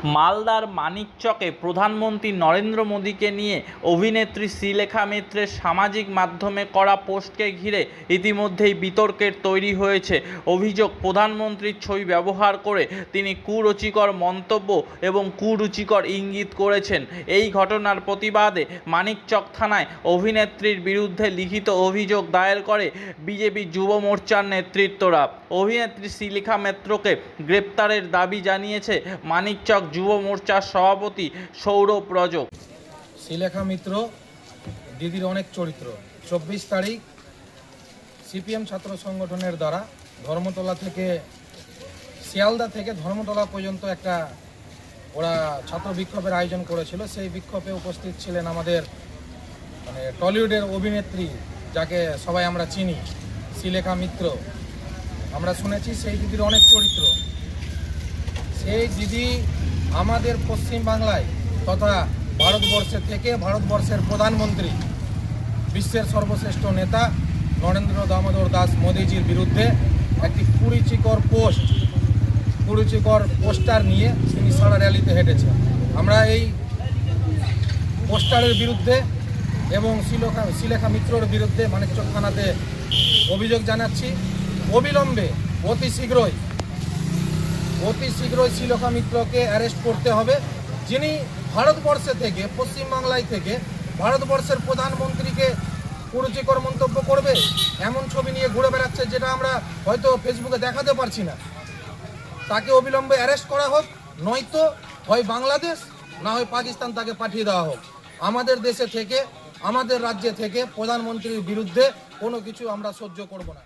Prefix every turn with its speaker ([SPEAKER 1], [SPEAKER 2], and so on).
[SPEAKER 1] মালদার মানিকচকে প্রধানমন্ত্রী নরেন্দ্র মোদীকে নিয়ে অভিনেত্রী শ্রীলেখা মিত্রের সামাজিক মাধ্যমে করা পোস্টকে ঘিরে ইতিমধ্যেই বিতর্কের তৈরি হয়েছে। অভিযোগ, প্রধানমন্ত্রীর ছবি ব্যবহার করে তিনি কুরুচিকর মন্তব্য এবং কুরুচিকর ইঙ্গিত করেছেন। এই ঘটনার প্রতিবাদে মানিকচক থানায় অভিনেত্রীর বিরুদ্ধে লিখিত অভিযোগ দায়ের করে বিজেপি যুব মোর্চার নেতৃত্বরা। অভিনেত্রী শ্রীলেখা মিত্রকে গ্রেপ্তারের দাবি জানিয়েছে মানিকচক যুব মোর্চার সভাপতি সৌরভ রজক।
[SPEAKER 2] শ্রীলেখা মিত্র দিদির অনেক চরিত্র। 24 তারিখ সিপিএম ছাত্র সংগঠনের দ্বারা ধর্মতলা থেকে শিয়ালদা থেকে ধর্মতলা পর্যন্ত একটা ওরা ছাত্র বিক্ষোভের আয়োজন করেছিল। সেই বিক্ষোভে উপস্থিত ছিলেন আমাদের টলিউডের অভিনেত্রী, যাকে সবাই আমরা চিনি, শ্রীলেখা মিত্র। আমরা শুনেছি সেই দিদির অনেক চরিত্র। সেই দিদি আমাদের পশ্চিমবাংলায় তথা ভারতবর্ষে থেকে ভারতবর্ষের প্রধানমন্ত্রী, বিশ্বের সর্বশ্রেষ্ঠ নেতা নরেন্দ্র দামোদর দাস মোদীজির বিরুদ্ধে একটি কুরুচিকর পোস্টার নিয়ে তিনি সারা র্যালিতে হেঁটেছেন। আমরা এই পোস্টারের বিরুদ্ধে এবং শ্রীলেখা মিত্রর বিরুদ্ধে মানিকচক থানাতে অভিযোগ জানাচ্ছি। অবিলম্বে অতি শীঘ্রই শ্রীলেখা মিত্রকে অ্যারেস্ট করতে হবে, যিনি ভারতবর্ষে থেকে, পশ্চিমবাংলায় থেকে ভারতবর্ষের প্রধানমন্ত্রীকে কুরুচিকর মন্তব্য করবে এমন ছবি নিয়ে ঘুরে বেড়াচ্ছে, যেটা আমরা হয়তো ফেসবুকে দেখাতে পারছি না। তাকে অবিলম্বে অ্যারেস্ট করা হোক, নয়তো হয় বাংলাদেশ না হয় পাকিস্তান তাকে পাঠিয়ে দেওয়া হোক। আমাদের দেশে থেকে, আমাদের রাজ্যে থেকে প্রধানমন্ত্রীর বিরুদ্ধে কোনো কিছু আমরা সহ্য করব না।